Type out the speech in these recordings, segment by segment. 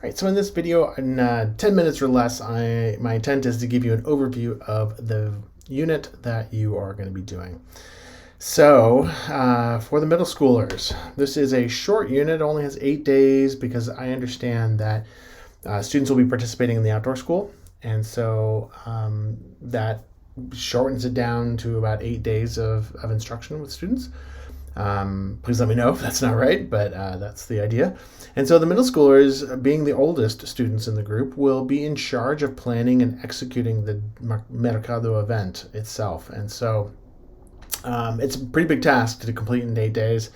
Right, so in this video, in 10 minutes or less, my intent is to give you an overview of the unit that you are going to be doing. So for the middle schoolers, this is a short unit, it only has 8 days because I understand that students will be participating in the outdoor school. And so that shortens it down to about 8 days of instruction with students. Please let me know if that's not right, but that's the idea. And so the middle schoolers, being the oldest students in the group, will be in charge of planning and executing the Mercado event itself. And so it's a pretty big task to complete in 8 days.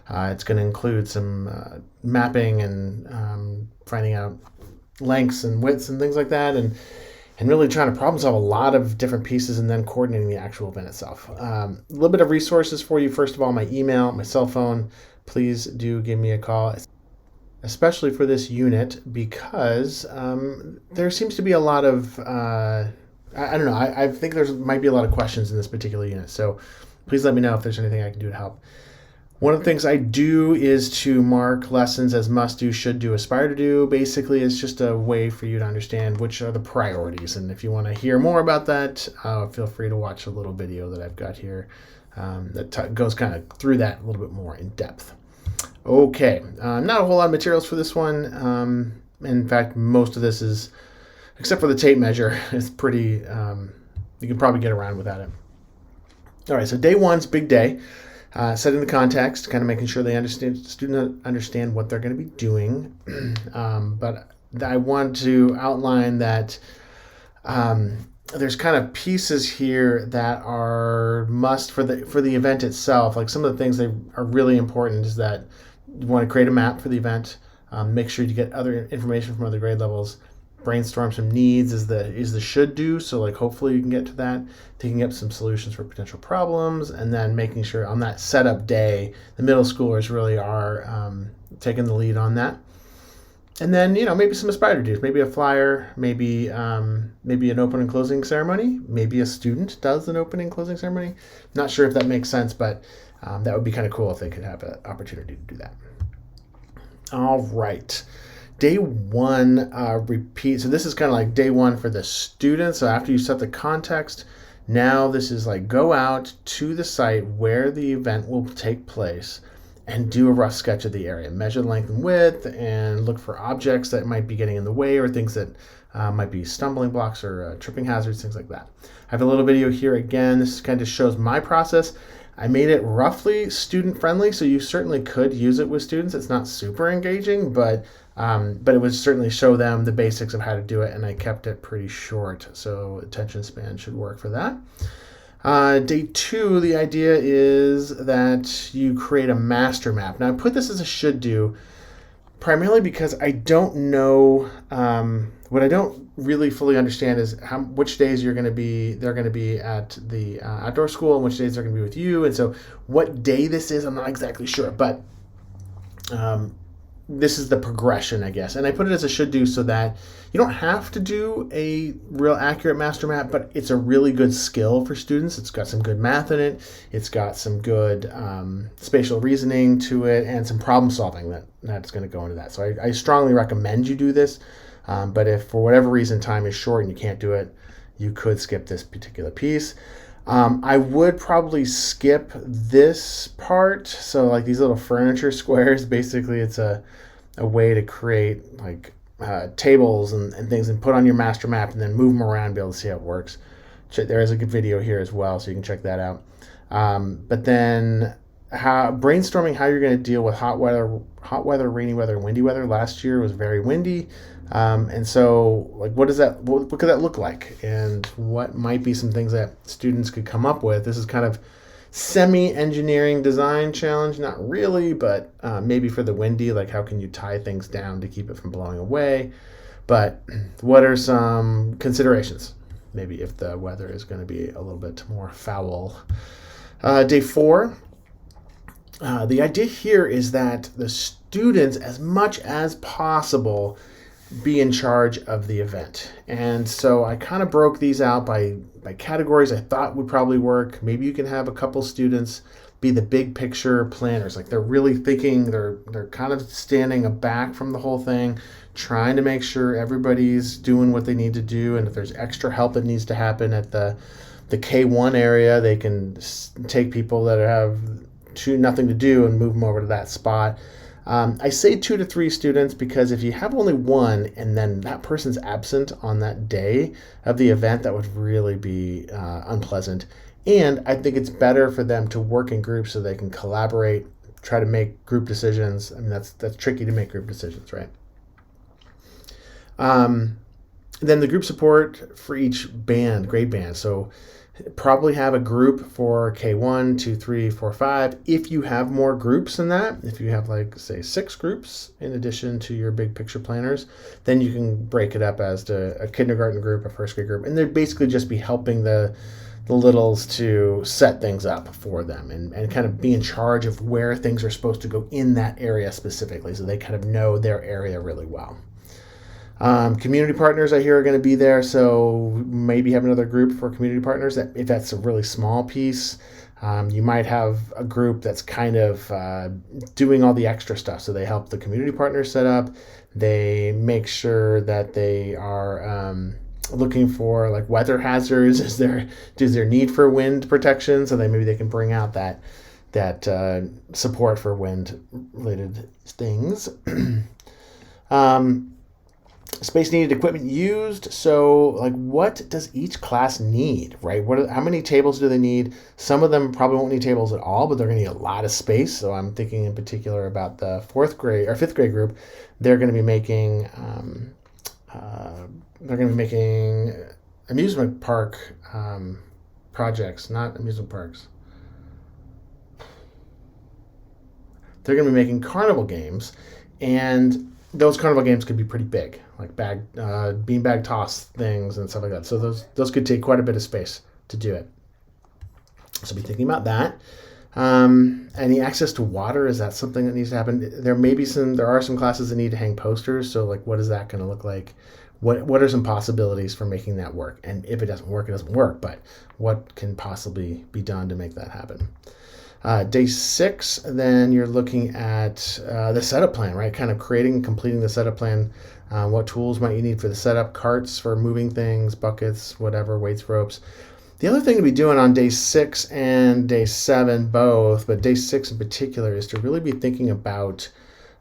It's going to include some mapping and finding out lengths and widths and things like that, and really trying to problem solve a lot of different pieces and then coordinating the actual event itself. A little bit of resources for you. First of all, my email, my cell phone. Please do give me a call, especially for this unit, because there seems to be a lot of, I don't know, I think there might be a lot of questions in this particular unit. So please let me know if there's anything I can do to help. One of the things I do is to mark lessons as must do, should do, aspire to do. Basically, it's just a way for you to understand which are the priorities. And if you want to hear more about that, feel free to watch a little video that I've got here that goes kind of through that a little bit more in depth. Okay, not a whole lot of materials for this one. In fact, most of this is, except for the tape measure, is pretty, you can probably get around without it. All right, so day one's big day. Setting the context, kind of making sure students understand what they're going to be doing. But I want to outline that there's kind of pieces here that are must for the event itself. Like some of the things that are really important is that you want to create a map for the event. Make sure you get other information from other grade levels. Brainstorm some needs is the should do. So like hopefully you can get to that. Taking up some solutions for potential problems, and then making sure on that setup day the middle schoolers really are taking the lead on that. And then maybe some aspire to do's, maybe a flyer, maybe an open and closing ceremony, maybe a student does an opening and closing ceremony. Not sure if that makes sense, but that would be kind of cool if they could have an opportunity to do that. All right. Day one, repeat. So this is kind of like day one for the students. So after you set the context, now this is like go out to the site where the event will take place and do a rough sketch of the area. Measure the length and width and look for objects that might be getting in the way or things that might be stumbling blocks or tripping hazards, things like that. I have a little video here again. This kind of shows my process. I made it roughly student friendly, so you certainly could use it with students. It's not super engaging, but it would certainly show them the basics of how to do it, and I kept it pretty short, so attention span should work for that. Day two, the idea is that you create a master map. Now I put this as a should do, primarily because I don't know, what I don't really fully understand is which days they're going to be at the outdoor school and which days they're going to be with you. And so what day this is, I'm not exactly sure, but this is the progression, I guess. And I put it as a should do so that you don't have to do a real accurate master map, but it's a really good skill for students. It's got some good math in it. It's got some good spatial reasoning to it and some problem solving that's going to go into that. So I strongly recommend you do this. But if for whatever reason time is short and you can't do it, you could skip this particular piece. I would probably skip this part. So like these little furniture squares, basically it's a way to create like tables and things and put on your master map and then move them around and be able to see how it works. There is a good video here as well, so you can check that out. But then brainstorming how you're going to deal with hot weather, rainy weather, and windy weather. Last year was very windy. And so like what could that look like? And what might be some things that students could come up with? This is kind of semi-engineering design challenge, not really, but maybe for the windy, like how can you tie things down to keep it from blowing away? But what are some considerations? Maybe if the weather is going to be a little bit more foul. Day four, the idea here is that the students, as much as possible, be in charge of the event. And so I kind of broke these out by categories I thought would probably work. Maybe you can have a couple students be the big picture planners. Like they're really thinking, they're kind of standing back from the whole thing, trying to make sure everybody's doing what they need to do. And if there's extra help that needs to happen at the K1 area, they can take people that have nothing to do and move them over to that spot. I say 2 to 3 students because if you have only one and then that person's absent on that day of the event, that would really be unpleasant. And I think it's better for them to work in groups so they can collaborate, try to make group decisions. I mean, that's tricky to make group decisions, right? Then the group support for each grade band. So probably have a group for K1, 2, 3, 4, 5. If you have more groups than that, if you have like say 6 groups in addition to your big picture planners, then you can break it up as to a kindergarten group, a first grade group, and they'd basically just be helping the littles to set things up for them and kind of be in charge of where things are supposed to go in that area specifically, so they kind of know their area really well. Community partners I hear are going to be there, so maybe have another group for community partners. If that's a really small piece, you might have a group that's kind of doing all the extra stuff. So they help the community partners set up. They make sure that they are looking for like weather hazards. Is there need for wind protection? So maybe they can bring out that support for wind related things. Space needed, equipment used. So like what does each class need, right? How many tables do they need? Some of them probably won't need tables at all, but they're going to need a lot of space. So I'm thinking in particular about the 4th grade or 5th grade group. They're going to be making amusement park projects, not amusement parks. They're going to be making carnival games, and those carnival games could be pretty big, like beanbag toss things and stuff like that. So those could take quite a bit of space to do it. So be thinking about that. Any access to water, is that something that needs to happen? There are some classes that need to hang posters. So like, what is that going to look like? What are some possibilities for making that work? And if it doesn't work, it doesn't work. But what can possibly be done to make that happen? Day 6, then you're looking at the setup plan, right? Kind of completing the setup plan. What tools might you need for the setup? Carts for moving things, buckets, whatever, weights, ropes. The other thing to be doing on day 6 and day 7 both, but day 6 in particular, is to really be thinking about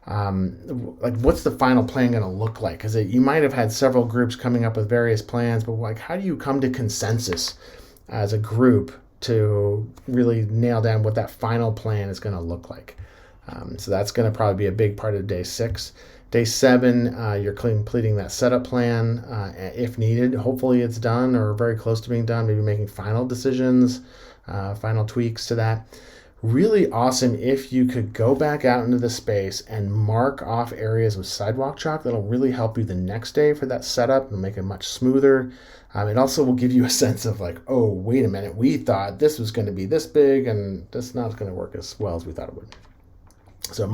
like what's the final plan going to look like? Because you might have had several groups coming up with various plans, but like how do you come to consensus as a group to really nail down what that final plan is going to look like? So that's going to probably be a big part of day 6. Day 7, you're completing that setup plan if needed. Hopefully it's done or very close to being done, maybe making final decisions, final tweaks to that. Really awesome if you could go back out into the space and mark off areas with sidewalk chalk. That'll really help you the next day for that setup and make it much smoother. It also will give you a sense of like, oh, wait a minute, we thought this was going to be this big and that's not going to work as well as we thought it would. So it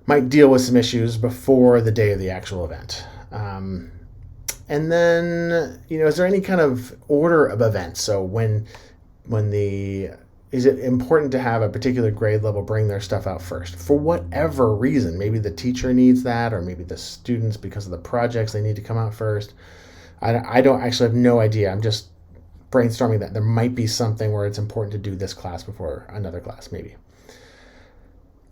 might deal with some issues before the day of the actual event. And then, is there any kind of order of events? So is it important to have a particular grade level bring their stuff out first? For whatever reason, maybe the teacher needs that, or maybe the students, because of the projects, they need to come out first. I don't actually have no idea. I'm just brainstorming that. There might be something where it's important to do this class before another class, maybe.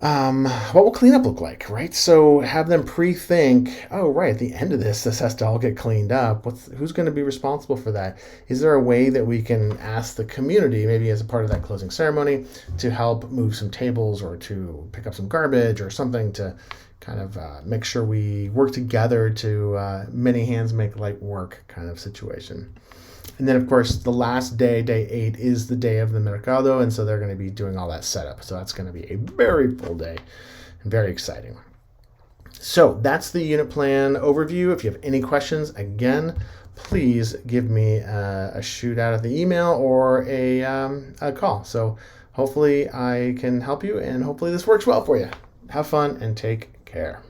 What will cleanup look like, right? So have them pre-think, oh, right, at the end of this has to all get cleaned up. Who's going to be responsible for that? Is there a way that we can ask the community, maybe as a part of that closing ceremony, to help move some tables or to pick up some garbage or something to kind of make sure we work together to many hands make light work kind of situation? And then, of course, the last day, day 8, is the day of the Mercado, and so they're going to be doing all that setup. So that's going to be a very full day and very exciting. So that's the unit plan overview. If you have any questions, again, please give me a shoot out of the email or a call. So hopefully I can help you, and hopefully this works well for you. Have fun and take care.